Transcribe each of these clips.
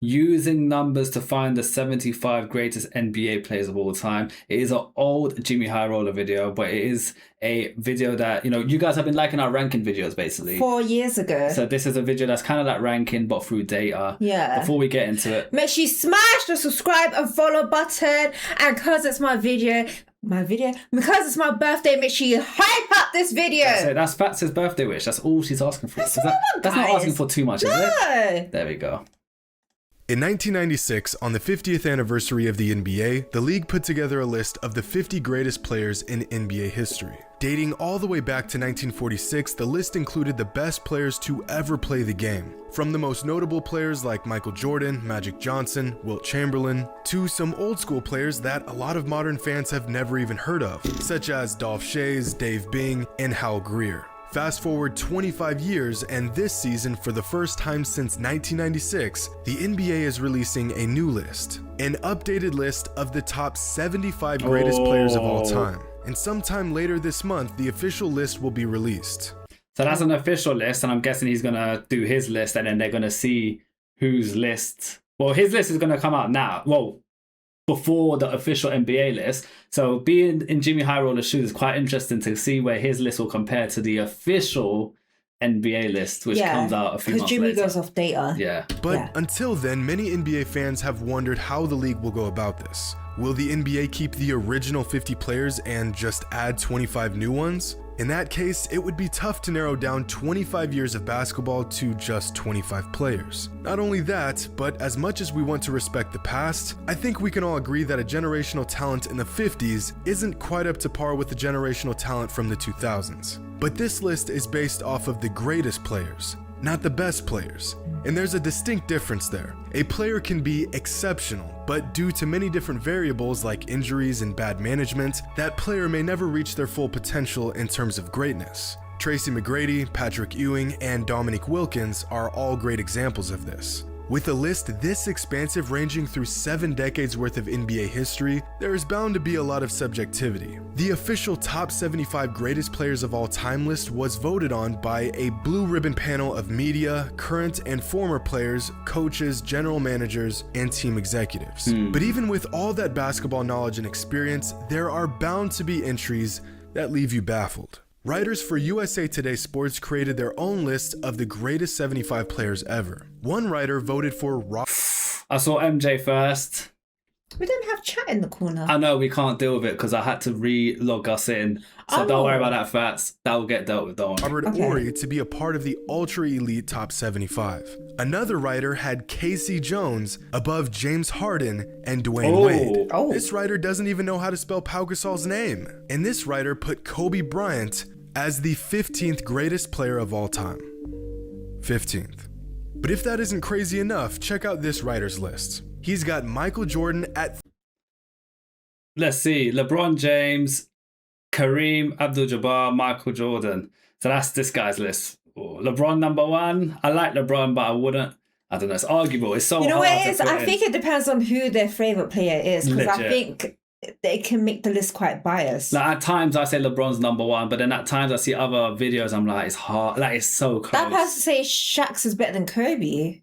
using numbers to find the 75 greatest NBA players of all time. It is an old Jimmy High Roller video, but it is a video that, you guys have been liking our ranking videos basically. 4 years ago. So this is a video that's kind of like ranking, but through data. Yeah. Before we get into it, make sure you smash the subscribe and follow button. And because it's because it's my birthday, make sure you hype up this video. That's Fats's birthday wish. That's all she's asking for. That's not asking for too much, is it? There we go. In 1996, on the 50th anniversary of the NBA, the league put together a list of the 50 greatest players in NBA history. Dating all the way back to 1946, the list included the best players to ever play the game. From the most notable players like Michael Jordan, Magic Johnson, Wilt Chamberlain, to some old school players that a lot of modern fans have never even heard of, such as Dolph Schayes, Dave Bing, and Hal Greer. Fast forward 25 years, and this season, for the first time since 1996, the NBA is releasing a new list. An updated list of the top 75 greatest players of all time. And sometime later this month, the official list will be released. So that's an official list, and I'm guessing he's going to do his list, and then they're going to see whose list... Well, his list is going to come out now. Well, before the official NBA list. So being in Jimmy High Roller's shoes is quite interesting to see where his list will compare to the official NBA list, which comes out a few months later. Because Jimmy goes off data. Yeah. But until then, many NBA fans have wondered how the league will go about this. Will the NBA keep the original 50 players and just add 25 new ones? In that case, it would be tough to narrow down 25 years of basketball to just 25 players. Not only that, but as much as we want to respect the past, I think we can all agree that a generational talent in the 50s isn't quite up to par with the generational talent from the 2000s. But this list is based off of the greatest players, not the best players. And there's a distinct difference there. A player can be exceptional, but due to many different variables like injuries and bad management, that player may never reach their full potential in terms of greatness. Tracy McGrady, Patrick Ewing, and Dominique Wilkins are all great examples of this. With a list this expansive ranging through 7 decades worth of NBA history, there is bound to be a lot of subjectivity. The official top 75 greatest players of all time list was voted on by a blue ribbon panel of media, current and former players, coaches, general managers, and team executives. But even with all that basketball knowledge and experience, there are bound to be entries that leave you baffled. Writers for USA Today Sports created their own list of the greatest 75 players ever. One writer voted for I saw MJ first. We don't have chat in the corner. I know we can't deal with it because I had to re-log us in. So don't worry about that, Fats. That will get dealt with, don't worry. Robert Horry to be a part of the ultra-elite top 75. Another writer had Casey Jones above James Harden and Dwayne Wade. This writer doesn't even know how to spell Pau Gasol's name. And this writer put Kobe Bryant as the 15th greatest player of all time. 15th. But if that isn't crazy enough, check out this writer's list. He's got Michael Jordan at... Let's see. LeBron James, Kareem Abdul-Jabbar, Michael Jordan. So that's this guy's list. LeBron number 1. I like LeBron, but I wouldn't. I don't know. It's arguable. It's so hard. You know what it is? I think it depends on who their favorite player is. Because I think they can make the list quite biased. Like at times I say LeBron's number 1, but then at times I see other videos. I'm like, it's hard. Like it's so close. That person say Shaq's is better than Kobe.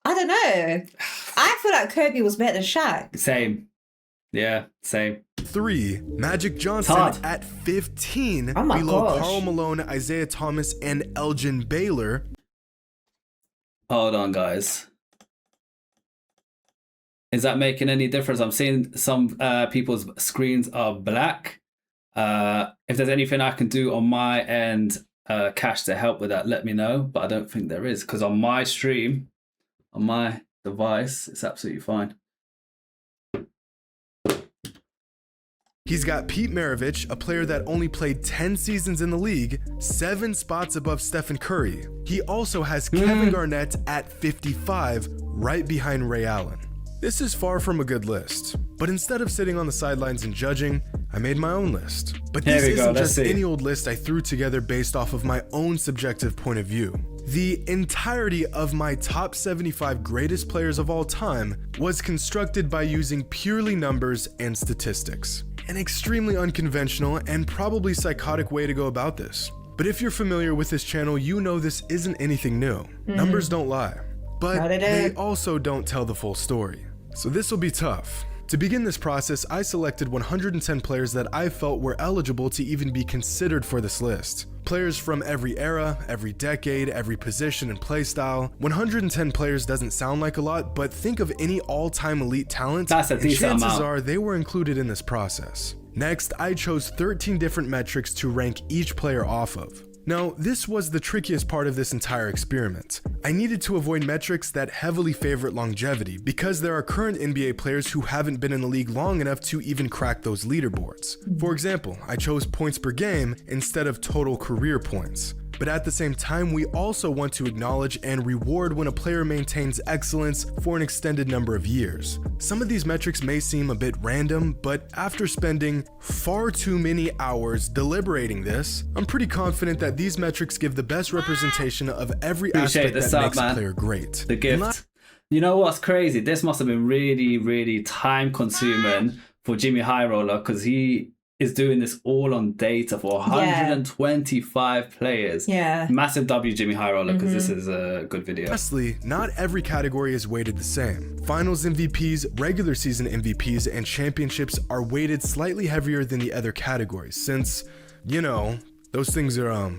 I don't know. I feel like Kobe was better than Shaq. Same. Yeah, same. 3. Magic Johnson at 15, below Karl Malone, Isaiah Thomas, and Elgin Baylor. Hold on, guys. Is that making any difference? I'm seeing some people's screens are black. If there's anything I can do on my end, Cash, to help with that, let me know. But I don't think there is, because on my stream, on my device, it's absolutely fine. He's got Pete Maravich, a player that only played 10 seasons in the league, 7 spots above Stephen Curry. He also has Kevin Garnett at 55, right behind Ray Allen. This is far from a good list, but instead of sitting on the sidelines and judging, I made my own list. But this isn't just any old list I threw together based off of my own subjective point of view. The entirety of my top 75 greatest players of all time was constructed by using purely numbers and statistics. An extremely unconventional and probably psychotic way to go about this. But if you're familiar with this channel, you know this isn't anything new. Numbers don't lie. but No, they they don't. also don't tell the full story. So this will be tough. To begin this process, I selected 110 players that I felt were eligible to even be considered for this list. Players from every era, every decade, every position and playstyle. 110 players doesn't sound like a lot, but think of any all-time elite talent, That's a and decent chances amount. are they were included in this process. Next, I chose 13 different metrics to rank each player off of. Now, this was the trickiest part of this entire experiment. I needed to avoid metrics that heavily favorite longevity because there are current NBA players who haven't been in the league long enough to even crack those leaderboards. For example, I chose points per game instead of total career points. But at the same time, we also want to acknowledge and reward when a player maintains excellence for an extended number of years. Some of these metrics may seem a bit random, but after spending far too many hours deliberating this, I'm pretty confident that these metrics give the best representation of every Appreciate aspect the that sub, makes man. a player great. The gift. You know what's crazy? This must have been really, really time consuming for Jimmy High Roller because he is doing this all on data for 125 players. Yeah. Massive W, Jimmy High Roller, because this is a good video. Lastly, not every category is weighted the same. Finals MVPs, regular season MVPs, and championships are weighted slightly heavier than the other categories since, you know, those things are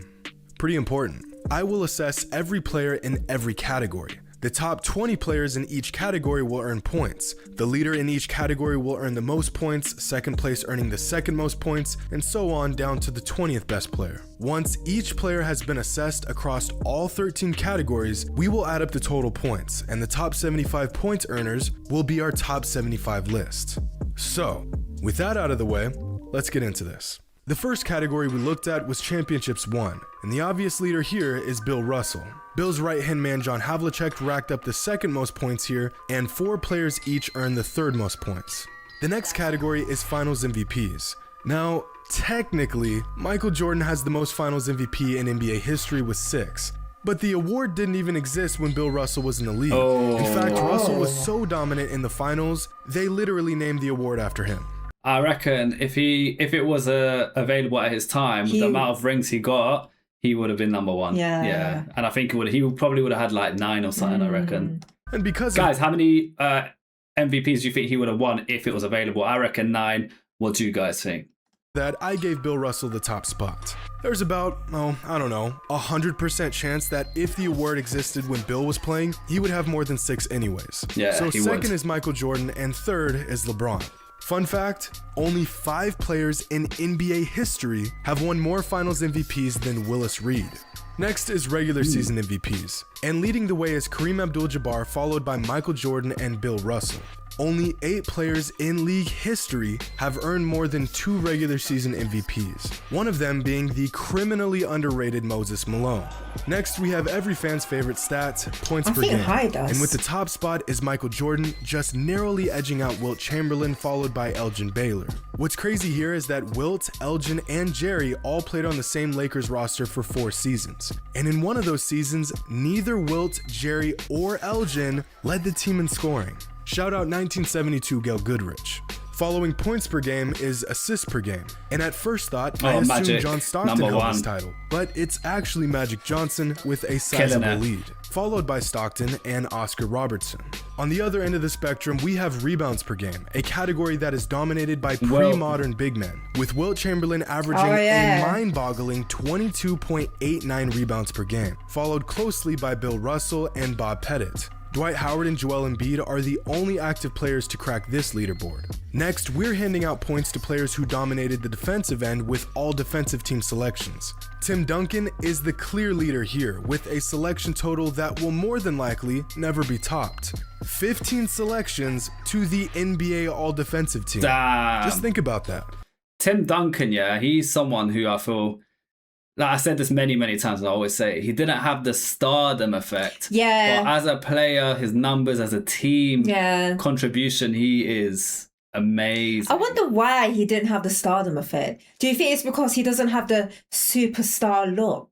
pretty important. I will assess every player in every category. The top 20 players in each category will earn points. The leader in each category will earn the most points, second place earning the second most points, and so on down to the 20th best player. Once each player has been assessed across all 13 categories, we will add up the total points, and the top 75 points earners will be our top 75 list. So, with that out of the way, let's get into this. The first category we looked at was Championships 1, and the obvious leader here is Bill Russell. Bill's right-hand man John Havlicek racked up the second most points here, and 4 players each earned the third most points. The next category is Finals MVPs. Now, technically, Michael Jordan has the most Finals MVP in NBA history with 6. But the award didn't even exist when Bill Russell was in the league. In fact, Russell was so dominant in the finals, they literally named the award after him. I reckon if it was available at his time, the amount of rings he got, he would have been number one. Yeah. And I think he probably would have had like 9 or something, I reckon. And because Guys, how many MVPs do you think he would have won if it was available? I reckon 9. What do you guys think? that, I gave Bill Russell the top spot. There's about, I don't know, 100% chance that if the award existed when Bill was playing, he would have more than 6 anyways. Yeah, so he second would. is Michael Jordan and third is LeBron. Fun fact, only 5 players in NBA history have won more finals MVPs than Willis Reed. Next is regular season MVPs, and leading the way is Kareem Abdul-Jabbar, followed by Michael Jordan and Bill Russell. Only 8 players in league history have earned more than 2 regular season MVPs, one of them being the criminally underrated Moses Malone. Next, we have every fan's favorite stat, points per game. And with the top spot is Michael Jordan, just narrowly edging out Wilt Chamberlain, followed by Elgin Baylor. What's crazy here is that Wilt, Elgin, and Jerry all played on the same Lakers roster for 4 seasons. And in one of those seasons, neither Wilt, Jerry, or Elgin led the team in scoring. Shout out 1972 Gail Goodrich. Following points per game is assists per game. And at first thought, I assumed Magic, John Stockton held #1. this title. But it's actually Magic Johnson with a sizable lead, followed by Stockton and Oscar Robertson. On the other end of the spectrum, we have rebounds per game, a category that is dominated by pre-modern big men, with Wilt Chamberlain averaging a mind-boggling 22.89 rebounds per game, followed closely by Bill Russell and Bob Pettit. Dwight Howard and Joel Embiid are the only active players to crack this leaderboard. Next, we're handing out points to players who dominated the defensive end with all defensive team selections. Tim Duncan is the clear leader here with a selection total that will more than likely never be topped. 15 selections to the NBA all-defensive team. Damn. Just think about that. Tim Duncan, yeah, he's someone who I feel, like I said this many times, and I always say, he didn't have the stardom effect. Yeah. But as a player, his numbers as a team contribution, he is amazing. I wonder why he didn't have the stardom effect. Do you think it's because he doesn't have the superstar look?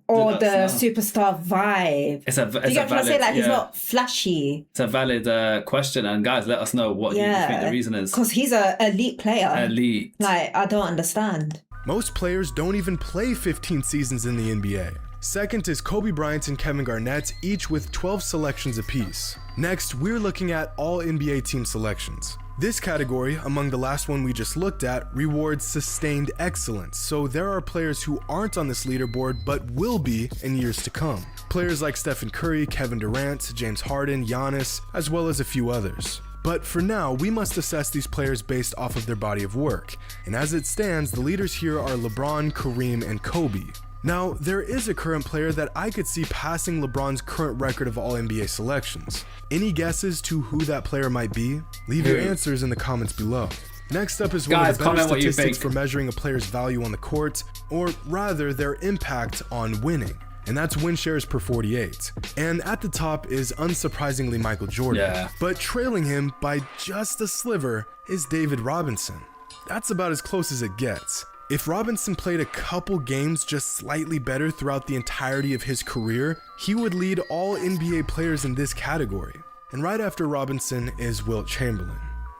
Or the superstar vibe? It's a Do you get what I say? Like, he's not flashy. It's a valid question, and guys, let us know what you think the reason is. Because he's an elite player. Elite. Like, I don't understand. Most players don't even play 15 seasons in the NBA. Second is Kobe Bryant and Kevin Garnett, each with 12 selections apiece. Next, we're looking at all NBA team selections. This category, among the last one we just looked at, rewards sustained excellence, so there are players who aren't on this leaderboard but will be in years to come. Players like Stephen Curry, Kevin Durant, James Harden, Giannis, as well as a few others. But for now, we must assess these players based off of their body of work, and as it stands, the leaders here are LeBron, Kareem, and Kobe. Now, there is a current player that I could see passing LeBron's current record of all NBA selections. Any guesses to who that player might be? Leave your answers in the comments below. Next up is one of the better statistics for measuring a player's value on the court, or rather their impact on winning, and that's win shares per 48. And at the top is unsurprisingly Michael Jordan, but trailing him by just a sliver is David Robinson. That's about as close as it gets. If Robinson played a couple games just slightly better throughout the entirety of his career, he would lead all NBA players in this category. And right after Robinson is Wilt Chamberlain.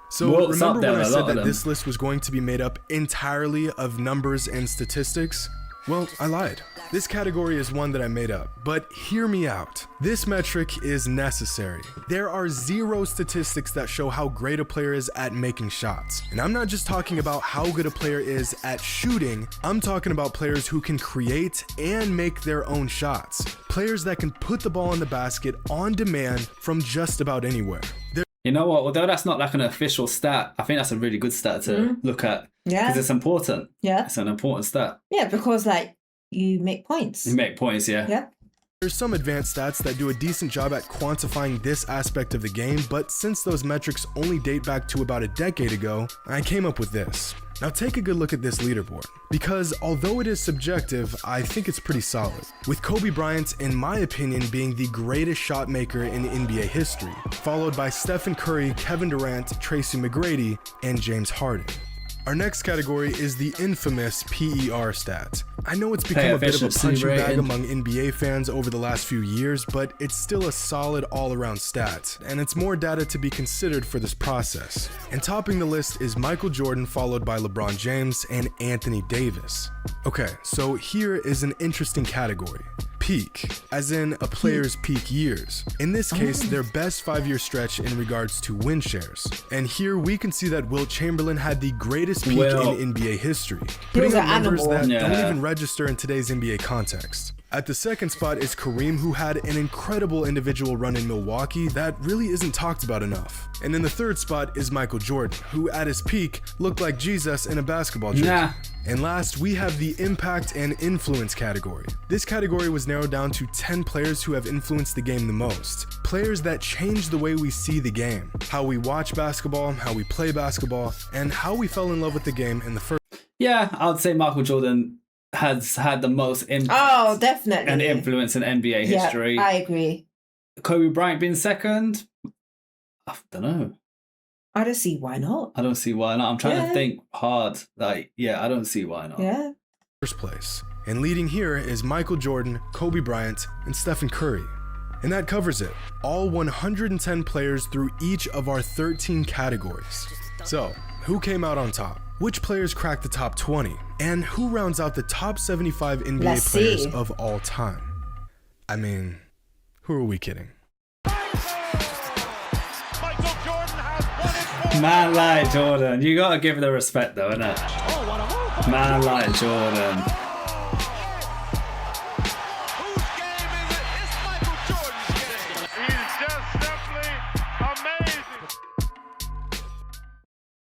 So remember when I said that this list was going to be made up entirely of numbers and statistics? Well, I lied. This category is one that I made up, but hear me out. This metric is necessary. There are 0 statistics that show how great a player is at making shots. And I'm not just talking about how good a player is at shooting, I'm talking about players who can create and make their own shots. Players that can put the ball in the basket on demand from just about anywhere. You know what? Although that's not like an official stat, I think that's a really good stat to look at. Yeah. Because it's important. Yeah. It's an important stat. Yeah, because like you make points. You make points, yeah. Yeah. There's some advanced stats that do a decent job at quantifying this aspect of the game, but since those metrics only date back to about a decade ago, I came up with this. Now take a good look at this leaderboard, because although it is subjective, I think it's pretty solid. With Kobe Bryant, in my opinion, being the greatest shot maker in NBA history, followed by Stephen Curry, Kevin Durant, Tracy McGrady, and James Harden. Our next category is the infamous PER stat. I know it's become a bit of a punching bag among NBA fans over the last few years, but it's still a solid all-around stat, and it's more data to be considered for this process. And topping the list is Michael Jordan, followed by LeBron James and Anthony Davis. Okay, so here is an interesting category. Peak, as in a player's peak years. In this case, their best 5-year stretch in regards to win shares. And here we can see that Wilt Chamberlain had the greatest peak in NBA history, putting up numbers that don't even register in today's NBA context. At the second spot is Kareem, who had an incredible individual run in Milwaukee that really isn't talked about enough. And in the third spot is Michael Jordan, who at his peak looked like Jesus in a basketball jersey. And last, we have the impact and influence category. This category was narrowed down to 10 players who have influenced the game the most. Players that change the way we see the game, how we watch basketball, how we play basketball, and how we fell in love with the game in the first. Yeah, I would say Michael Jordan has had the most impact definitely. And influence in NBA history. I agree. Kobe Bryant being second? I don't know. I don't see why not. I don't see why not. I'm trying to think hard. I don't see why not. Yeah. First place. And leading here is Michael Jordan, Kobe Bryant, and Stephen Curry. And that covers it. All 110 players through each of our 13 categories. So, who came out on top? Which players cracked the top 20? And who rounds out the top 75 NBA players of all time? I mean, who are we kidding? Man like Jordan. You gotta give the respect though, innit? Man like Jordan. Whose game is it? It's Michael Jordan's game. He's just simply amazing.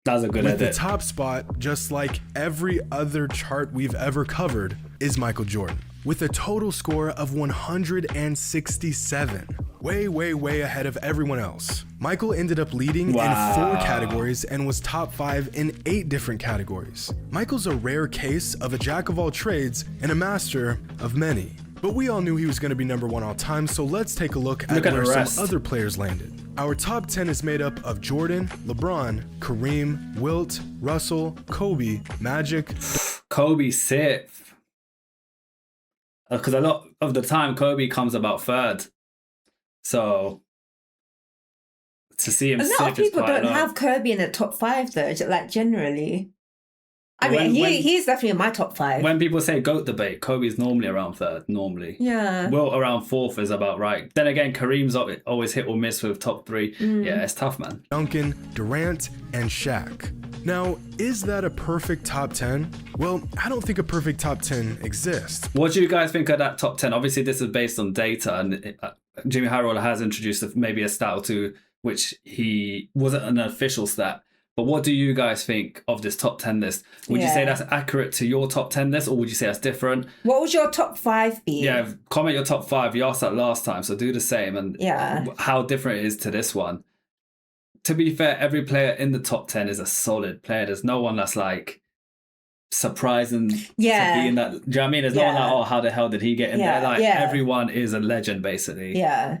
That's a good edit. The top spot, just like every other chart we've ever covered, is Michael Jordan, with a total score of 167. Way ahead of everyone else. Michael ended up leading in 4 categories and was top 5 in 8 different categories. Michael's a rare case of a jack of all trades and a master of many. But we all knew he was going to be number 1 all time, so let's take a look at where some other players landed. Our top 10 is made up of Jordan, LeBron, Kareem, Wilt, Russell, Kobe, Magic. Kobe 6th. Because a lot of the time Kobe comes about 3rd. So to see him, a lot of people don't have Kobe in the top 5 though. Like generally, I mean, he's definitely in my top 5. When people say GOAT debate, Kobe's normally around 3rd, normally. Yeah. Wilt around 4th is about right. Then again, Kareem's always hit or miss with top 3. Yeah, it's tough, man. Duncan, Durant, and Shaq. Now, is that a perfect top 10? Well, I don't think a perfect top 10 exists. What do you guys think of that top 10? Obviously, this is based on data, and Jimmy Harrell has introduced maybe a stat or two, which he wasn't an official stat. But what do you guys think of this top 10 list? Would you say that's accurate to your top 10 list, or would you say that's different? What would your top 5 be? Yeah, comment your top 5. You asked that last time, so do the same. And how different it is to this one. To be fair, every player in the top 10 is a solid player. There's no one that's like surprising to be in that. Do you know what I mean? There's no one like, oh, how the hell did he get in there? Like everyone is a legend, basically. Yeah.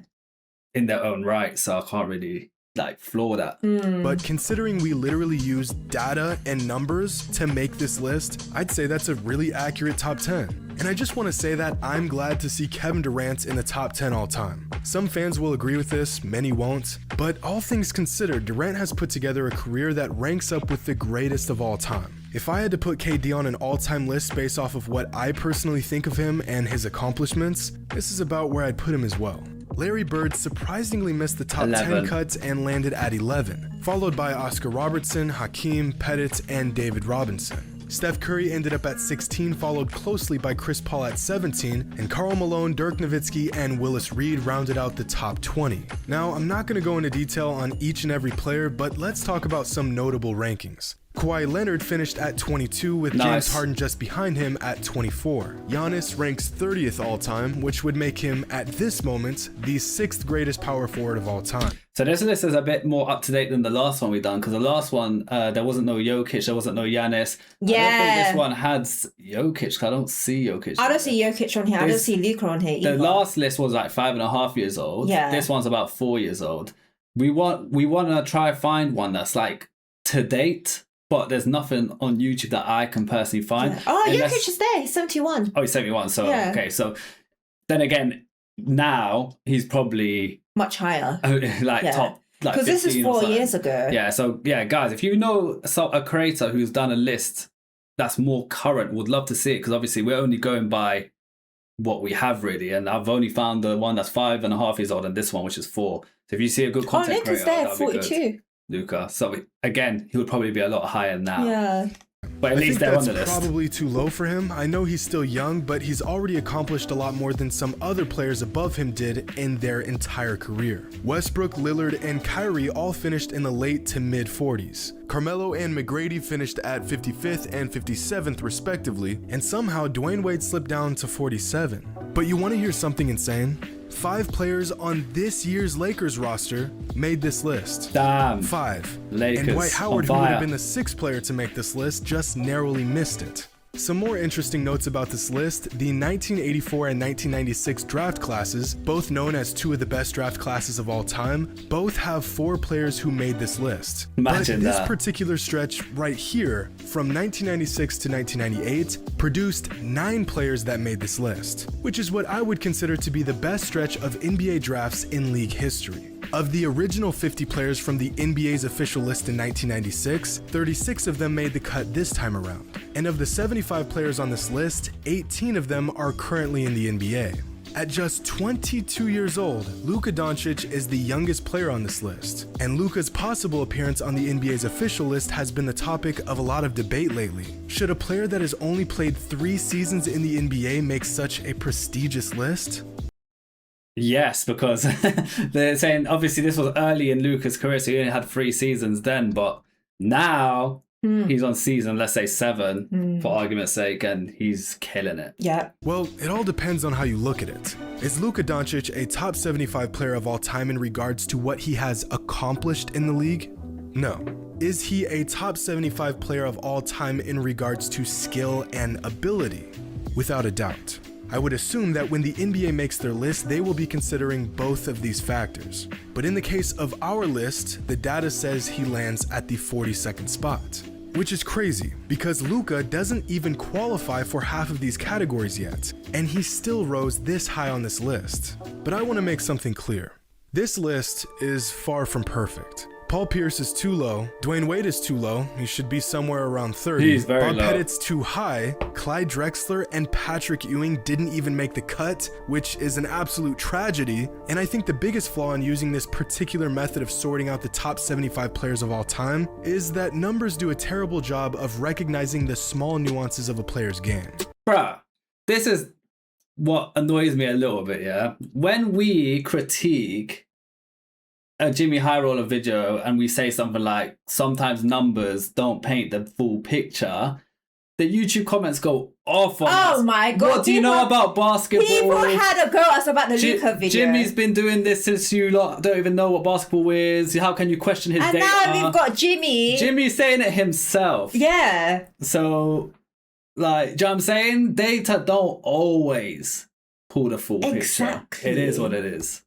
In their own right. So I can't really like flaw that. But considering we literally use data and numbers to make this list, I'd say that's a really accurate top 10. And I just want to say that I'm glad to see Kevin Durant in the top 10 all time. Some fans will agree with this, many won't. But all things considered, Durant has put together a career that ranks up with the greatest of all time. If I had to put KD on an all-time list based off of what I personally think of him and his accomplishments, this is about where I'd put him as well. Larry Bird surprisingly missed the top 10 cuts and landed at 11, followed by Oscar Robertson, Hakeem, Pettit, and David Robinson. Steph Curry ended up at 16, followed closely by Chris Paul at 17, and Karl Malone, Dirk Nowitzki, and Willis Reed rounded out the top 20. Now, I'm not going to go into detail on each and every player, but let's talk about some notable rankings. Kawhi Leonard finished at 22 with James Harden just behind him at 24. Giannis ranks 30th all-time, which would make him, at this moment, the 6th greatest power forward of all time. So this list is a bit more up-to-date than the last one we done, because the last one, there wasn't no Jokic, there wasn't no Giannis. Yeah. I don't think this one had Jokic, because I don't see Jokic. I don't see Jokic on here. I don't see Luka on here either. The last list was like 5.5 years old. Yeah. This one's about 4 years old. We want to try find one that's like to date, but there's nothing on YouTube that I can personally find. Yeah. Oh, Jokic is there. He's 71. Oh, he's 71. So, okay. So then again, now he's probably much higher. Top. Because this is 4 years ago. Yeah. So, yeah, guys, if you know a creator who's done a list that's more current, would love to see it. Because obviously we're only going by what we have really. And I've only found the one that's 5.5 years old and this one, which is 4. So if you see a good content creator, there, 42. Luka. So again, he would probably be a lot higher now. Yeah. But at least they're on the list. Probably too low for him. I know he's still young, but he's already accomplished a lot more than some other players above him did in their entire career. Westbrook, Lillard, and Kyrie all finished in the late to mid 40s. Carmelo and McGrady finished at 55th and 57th respectively, and somehow Dwayne Wade slipped down to 47. But you want to hear something insane? 5 players on this year's Lakers roster made this list. Damn. 5. Lakers and Dwight Howard, who on would fire. have been the 6th player to make this list, just narrowly missed it. Some more interesting notes about this list: the 1984 and 1996 draft classes, both known as 2 of the best draft classes of all time, both have 4 players who made this list. Imagine but this that. particular stretch right here, from 1996 to 1998, produced 9 players that made this list, which is what I would consider to be the best stretch of NBA drafts in league history. Of the original 50 players from the NBA's official list in 1996, 36 of them made the cut this time around. And of the 75 players on this list, 18 of them are currently in the NBA. At just 22 years old, Luka Doncic is the youngest player on this list. And Luka's possible appearance on the NBA's official list has been the topic of a lot of debate lately. Should a player that has only played 3 seasons in the NBA make such a prestigious list? Yes, because they're saying obviously this was early in Luka's career, so he only had 3 seasons then, but now he's on season, let's say 7, for argument's sake, and he's killing it. Yeah. Well, it all depends on how you look at it. Is Luka Doncic a top 75 player of all time in regards to what he has accomplished in the league? No. Is he a top 75 player of all time in regards to skill and ability? Without a doubt. I would assume that when the NBA makes their list, they will be considering both of these factors. But in the case of our list, the data says he lands at the 42nd spot. Which is crazy, because Luka doesn't even qualify for half of these categories yet, and he still rose this high on this list. But I want to make something clear. This list is far from perfect. Paul Pierce is too low. Dwayne Wade is too low. He should be somewhere around 30. He's very Bob low. Pettit's too high. Clyde Drexler and Patrick Ewing didn't even make the cut, which is an absolute tragedy. And I think the biggest flaw in using this particular method of sorting out the top 75 players of all time is that numbers do a terrible job of recognizing the small nuances of a player's game. Bruh, this is what annoys me a little bit, yeah? When we critique a Jimmy High Roller video and we say something like, sometimes numbers don't paint the full picture, the YouTube comments go off on us. Oh my God. What do you know about basketball? People had a go at us about the Luka video. Jimmy's been doing this since you lot don't even know what basketball is. How can you question his and data? now we've got Jimmy. Jimmy's saying it himself. Yeah. So, like, do you know what I'm saying? Data don't always pull the full Exactly. picture. It is what it is.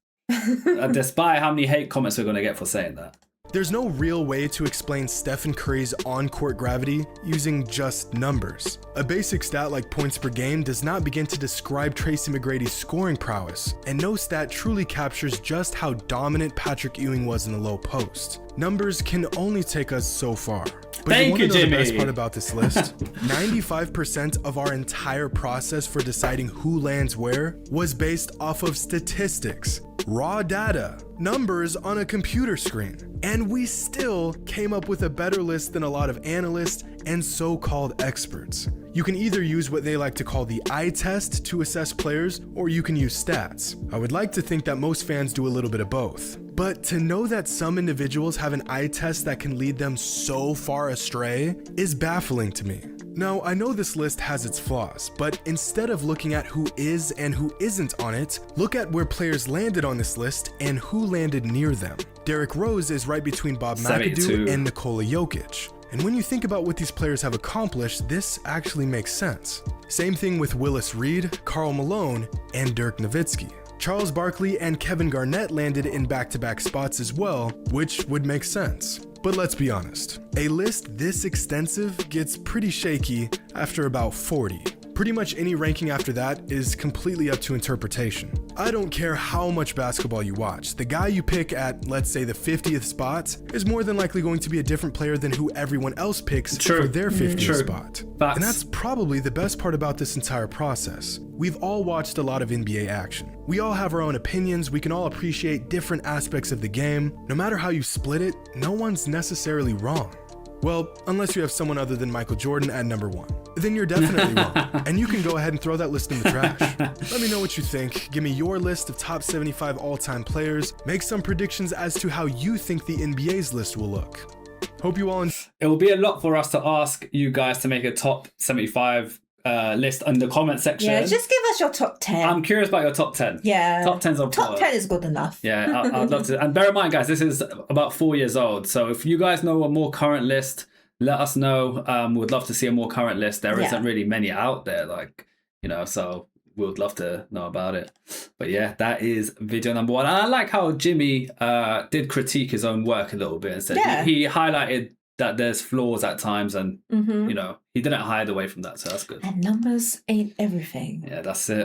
Despite how many hate comments we're going to get for saying that. There's no real way to explain Stephen Curry's on-court gravity using just numbers. A basic stat like points per game does not begin to describe Tracy McGrady's scoring prowess, and no stat truly captures just how dominant Patrick Ewing was in the low post. Numbers can only take us so far. But Thank you, know the Jimmy. best part about this list? 95% of our entire process for deciding who lands where was based off of statistics, raw data, numbers on a computer screen. And we still came up with a better list than a lot of analysts and so-called experts. You can either use what they like to call the eye test to assess players, or you can use stats. I would like to think that most fans do a little bit of both. But to know that some individuals have an eye test that can lead them so far astray is baffling to me. Now, I know this list has its flaws, but instead of looking at who is and who isn't on it, look at where players landed on this list and who landed near them. Derrick Rose is right between Bob 72. McAdoo and Nikola Jokic. And when you think about what these players have accomplished, this actually makes sense. Same thing with Willis Reed, Karl Malone, and Dirk Nowitzki. Charles Barkley and Kevin Garnett landed in back-to-back spots as well, which would make sense. But let's be honest, a list this extensive gets pretty shaky after about 40. Pretty much any ranking after that is completely up to interpretation. I don't care how much basketball you watch, the guy you pick at, let's say, the 50th spot is more than likely going to be a different player than who everyone else picks for their 50th spot. Facts. And that's probably the best part about this entire process. We've all watched a lot of NBA action. We all have our own opinions, we can all appreciate different aspects of the game. No matter how you split it, no one's necessarily wrong. Well, unless you have someone other than Michael Jordan at number 1. Then you're definitely wrong. And you can go ahead and throw that list in the trash. Let me know what you think. Give me your list of top 75 all-time players. Make some predictions as to how you think the NBA's list will look. Hope you all It will be a lot for us to ask you guys to make a top 75 list in the comment section. Yeah, just give us your top 10. I'm curious about your top 10. Yeah. Top 10's on Top par. 10 is good enough. Yeah, I'd love to. And bear in mind, guys, this is about 4 years old. So if you guys know a more current list, let us know. We'd love to see a more current list. There Yeah. isn't really many out there, like, you know, so we would love to know about it. But yeah, that is video number 1. And I like how Jimmy did critique his own work a little bit and said he highlighted that there's flaws at times, and you know, he didn't hide away from that, so that's good. And numbers ain't everything. Yeah, that's it.